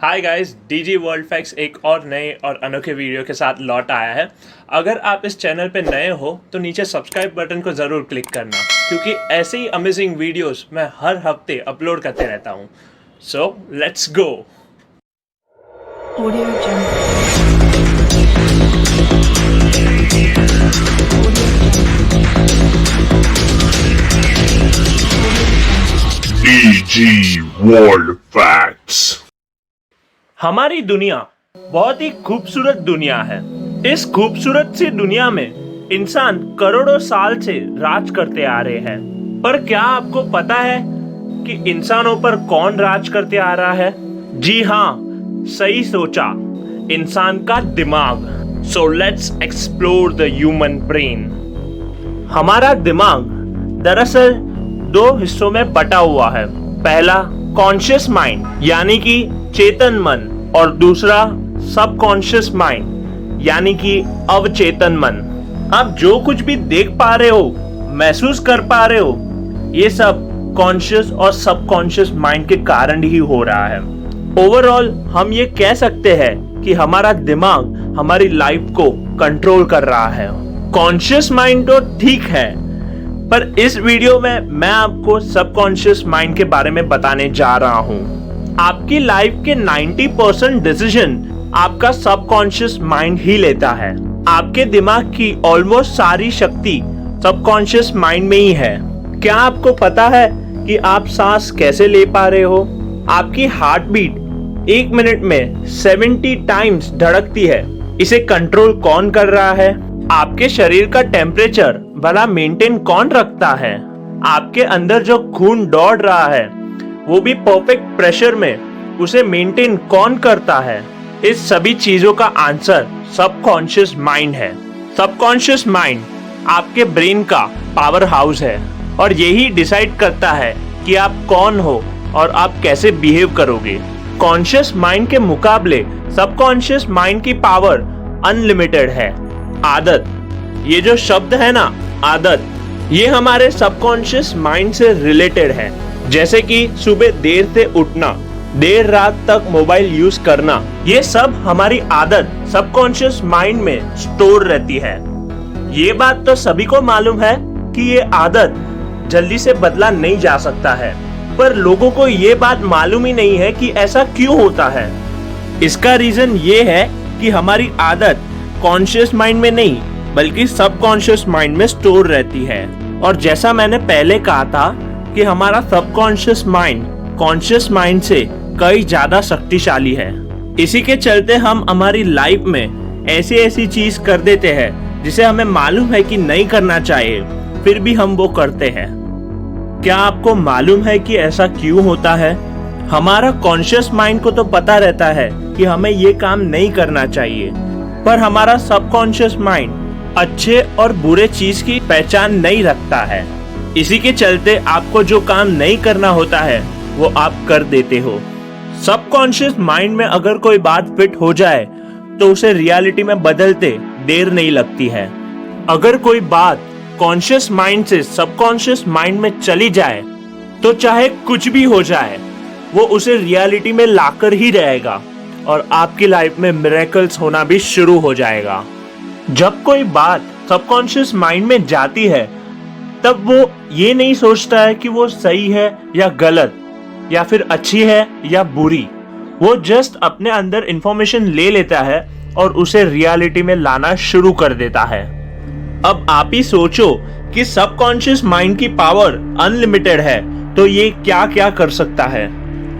Hi guys, DG world facts एक और नए और अनोखे वीडियो के साथ लौट आया है। अगर आप इस चैनल पे नए हो तो नीचे सब्सक्राइब बटन को ज़रूर क्लिक करना, क्योंकि ऐसे ही अमेजिंग वीडियोस मैं हर हफ्ते अपलोड करते रहता हूँ। So let's go. Audio Jungle. DG World Facts। हमारी दुनिया बहुत ही खूबसूरत दुनिया है। इस खूबसूरत सी दुनिया में इंसान करोड़ों साल से राज करते आ रहे हैं। पर क्या आपको पता है कि इंसानों पर कौन राज करते आ रहा है? जी हाँ, सही सोचा, इंसान का दिमाग। So let's explore the human brain. हमारा दिमाग दरअसल दो हिस्सों में बटा हुआ है। पहला कॉन्शियस माइंड यानी कि चेतन मन, और दूसरा सबकॉन्शियस माइंड यानी कि अवचेतन मन। आप जो कुछ भी देख पा रहे हो, महसूस कर पा रहे हो, ये सब कॉन्शियस और सबकॉन्शियस माइंड के कारण ही हो रहा है। ओवरऑल हम ये कह सकते हैं कि हमारा दिमाग हमारी लाइफ को कंट्रोल कर रहा है। कॉन्शियस माइंड तो ठीक है, पर इस वीडियो में मैं आपको सबकॉन्शियस माइंड के बारे में बताने जा रहा हूँ। आपकी लाइफ के 90% डिसीजन आपका सबकॉन्शियस माइंड ही लेता है। आपके दिमाग की ऑलमोस्ट सारी शक्ति सबकॉन्शियस माइंड में ही है। क्या आपको पता है कि आप सांस कैसे ले पा रहे हो? आपकी हार्ट बीट 1 मिनट में 70 टाइम्स धड़कती है। इसे कंट्रोल कौन कर रहा है? आपके शरीर का टेम्परेचर भला मेंटेन कौन रखता है? आपके अंदर जो खून दौड़ रहा है वो भी परफेक्ट प्रेशर में उसे मेंटेन कौन करता है? इस सभी चीजों का आंसर सबकॉन्शियस माइंड है। सबकॉन्शियस माइंड आपके ब्रेन का पावर हाउस है और यही डिसाइड करता है कि आप कौन हो और आप कैसे बिहेव करोगे। कॉन्शियस माइंड के मुकाबले सबकॉन्शियस माइंड की पावर अनलिमिटेड है। आदत, ये जो शब्द है ना, आदत, ये हमारे सबकॉन्शियस माइंड से रिलेटेड है। जैसे कि सुबह देर से उठना, देर रात तक मोबाइल यूज करना, ये सब हमारी आदत सबकॉन्शियस माइंड में स्टोर रहती है। ये बात तो सभी को मालूम है कि ये आदत जल्दी से बदला नहीं जा सकता है, पर लोगों को ये बात मालूम ही नहीं है कि ऐसा क्यों होता है। इसका रीजन ये है कि हमारी आदत कॉन्शियस माइंड में नहीं बल्कि सबकॉन्शियस माइंड में स्टोर रहती है। और जैसा मैंने पहले कहा था कि हमारा सबकॉन्शियस माइंड कॉन्शियस माइंड से कई ज्यादा शक्तिशाली है। इसी के चलते हम हमारी लाइफ में ऐसी चीज कर देते हैं जिसे हमें मालूम है कि नहीं करना चाहिए, फिर भी हम वो करते हैं। क्या आपको मालूम है कि ऐसा क्यों होता है? हमारा कॉन्शियस माइंड को तो पता रहता है कि हमें ये काम नहीं करना चाहिए, पर हमारा सबकॉन्शियस माइंड अच्छे और बुरे चीज की पहचान नहीं रखता है। इसी के चलते आपको जो काम नहीं करना होता है वो आप कर देते हो। सबकॉन्शियस माइंड में अगर कोई बात फिट हो जाए तो उसे रियलिटी में बदलते देर नहीं लगती है। अगर कोई बात कॉन्शियस माइंड से सबकॉन्शियस माइंड में चली जाए तो चाहे कुछ भी हो जाए, वो उसे रियलिटी में लाकर ही रहेगा और आपकी लाइफ में मिरेकल्स होना भी शुरू हो जाएगा। जब कोई बात सबकॉन्शियस माइंड में जाती है तब वो ये नहीं सोचता है कि वो सही है या गलत, या फिर अच्छी है या बुरी। वो जस्ट अपने अंदर इंफॉर्मेशन ले लेता है और उसे रियलिटी में लाना शुरू कर देता है। अब आप ही सोचो कि सबकॉन्शियस माइंड की पावर अनलिमिटेड है तो ये क्या क्या कर सकता है।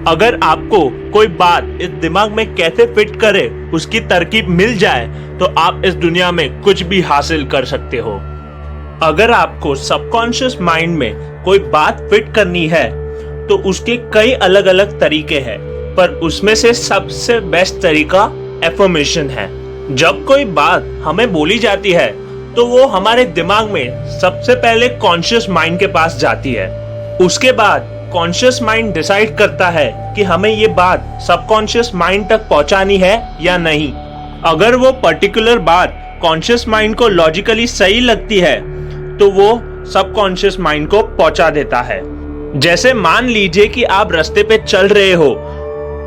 अगर आपको कोई बात इस दिमाग में कैसे फिट करे उसकी तरकीब मिल जाए तो आप इस दुनिया में कुछ भी हासिल कर सकते हो। अगर आपको सबकॉन्शियस माइंड में कोई बात फिट करनी है तो उसके कई अलग अलग तरीके हैं, पर उसमें से सबसे बेस्ट तरीका एफर्मेशन है। जब कोई बात हमें बोली जाती है तो वो हमारे दिमाग में सबसे पहले कॉन्शियस माइंड के पास जाती है। उसके बाद कॉन्शियस माइंड डिसाइड करता है कि हमें ये बात सबकॉन्शियस माइंड तक पहुंचानी है या नहीं। अगर वो पर्टिकुलर बात कॉन्शियस माइंड को लॉजिकली सही लगती है तो वो सबकॉन्शियस माइंड को पहुंचा देता है। जैसे मान लीजिए कि आप रास्ते पे चल रहे हो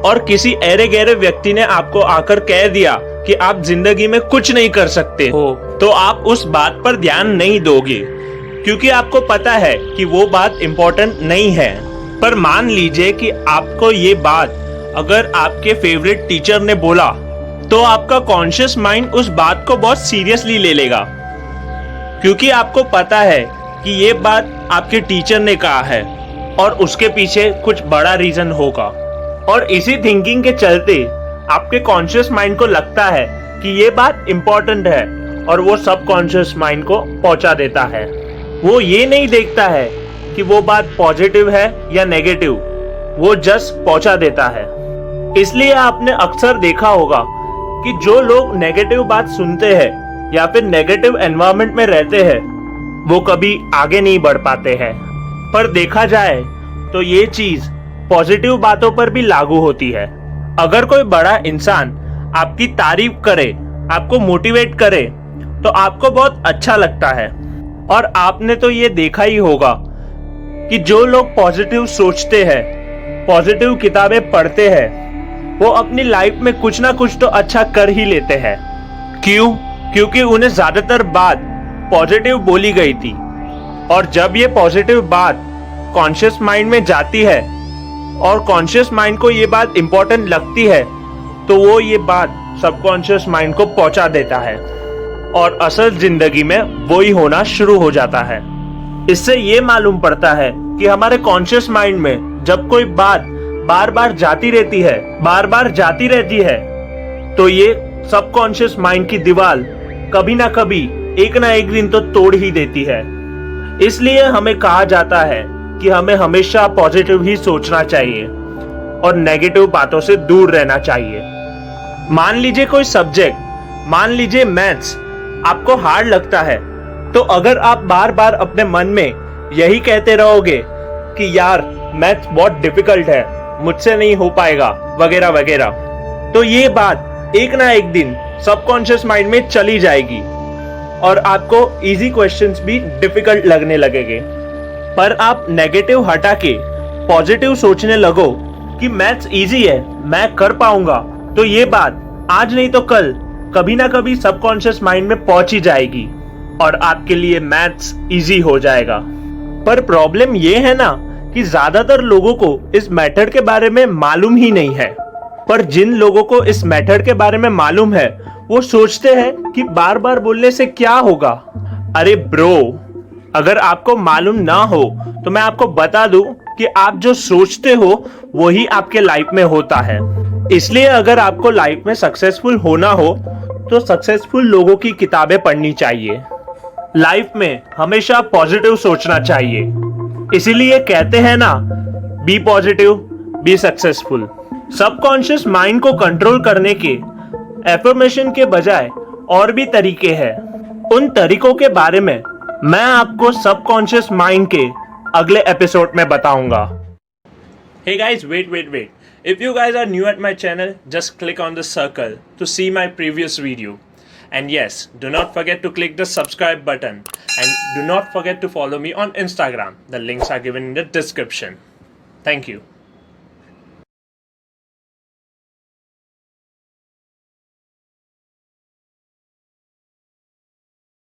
और किसी ऐरे गहरे व्यक्ति ने आपको आकर कह दिया कि आप जिंदगी में कुछ नहीं कर सकते हो, तो आप उस बात पर ध्यान नहीं दोगे, क्योंकि आपको पता है कि वो बात इम्पोर्टेंट नहीं है। पर मान लीजिए कि आपको ये बात अगर आपके फेवरेट टीचर ने बोला, तो आपका कॉन्शियस माइंड उस बात को बहुत सीरियसली ले लेगा, क्योंकि आपको पता है कि ये बात आपके टीचर ने कहा है और उसके पीछे कुछ बड़ा रीजन होगा। और इसी थिंकिंग के चलते आपके कॉन्शियस माइंड को लगता है कि ये बात इम्पोर्टेंट है और वो सब कॉन्शियस माइंड को पहुंचा देता है। वो ये नहीं देखता है कि वो बात पॉजिटिव है या नेगेटिव, वो जस्ट पहुंचा देता है। इसलिए आपने अक्सर देखा होगा कि जो लोग नेगेटिव बात सुनते हैं या फिर नेगेटिव एनवायरनमेंट में रहते हैं, वो कभी आगे नहीं बढ़ पाते हैं। पर देखा जाए तो ये चीज पॉजिटिव बातों पर भी लागू होती है। अगर कोई बड़ा इंसान आपकी तारीफ करे, आपको मोटिवेट करे, तो आपको बहुत अच्छा लगता है। और आपने तो ये देखा ही होगा कि जो लोग पॉजिटिव सोचते हैं, पॉजिटिव किताबें पढ़ते हैं, वो अपनी लाइफ में कुछ ना कुछ तो अच्छा कर ही लेते हैं। क्यों? क्योंकि उन्हें ज्यादातर बात पॉजिटिव बोली गई थी, और जब ये पॉजिटिव बात कॉन्शियस माइंड में जाती है और कॉन्शियस माइंड को ये बात इंपॉर्टेंट लगती है, तो वो ये बात सबकॉन्शियस माइंड को पहुंचा देता है और असल जिंदगी में वो ही होना शुरू हो जाता है। इससे ये मालूम पड़ता है कि हमारे कॉन्शियस माइंड में जब कोई बात बार बार जाती रहती है, तो ये सबकॉन्शियस माइंड की दीवार कभी ना कभी एक ना एक दिन तो तोड़ ही देती है। इसलिए हमें कहा जाता है कि हमें हमेशा पॉजिटिव ही सोचना चाहिए और नेगेटिव बातों से दूर रहना चाहिए। मान लीजिए कोई सब्जेक्ट, मान लीजिए मैथ्स आपको हार्ड लगता है, तो अगर आप बार बार अपने मन में यही कहते रहोगे कि यार मैथ्स बहुत डिफिकल्ट है, मुझसे नहीं हो पाएगा वगैरह वगैरह, तो ये बात एक ना एक दिन सबकॉन्शियस माइंड में चली जाएगी और आपको इजी क्वेश्चंस भी डिफिकल्ट लगने लगेंगे। पर आप नेगेटिव हटा के पॉजिटिव सोचने लगो कि मैथ्स इजी है, मैं कर पाऊंगा, तो ये बात आज नहीं तो कल कभी ना कभी सबकॉन्शियस माइंड में पहुंच ही जाएगी और आपके लिए मैथ्स इजी हो जाएगा। पर प्रॉब्लम ये है ना कि ज्यादातर लोगों को इस मेथड के बारे में मालूम ही नहीं है। पर जिन लोगों को इस मेथड के बारे में मालूम है, वो सोचते हैं कि बार बार बोलने से क्या होगा। अरे ब्रो, अगर आपको मालूम ना हो तो मैं आपको बता दूं कि आप जो सोचते हो वही आपके लाइफ में होता है। इसलिए अगर आपको लाइफ में सक्सेसफुल होना हो तो सक्सेसफुल लोगों की किताबें पढ़नी चाहिए। लाइफ में हमेशा पॉजिटिव सोचना चाहिए। इसीलिए कहते हैं ना, be positive, be successful. Subconscious mind को कंट्रोल करने के एफर्मेशन के बजाय और भी तरीके हैं। उन तरीकों के बारे में मैं आपको सबकॉन्शियस माइंड के अगले एपिसोड में बताऊंगा। Hey guys, wait. If you guys are new at my channel, just click on the circle to see my previous video. And yes, do not forget to click the subscribe button and do not forget to follow me on Instagram. The links are given in the description. Thank you.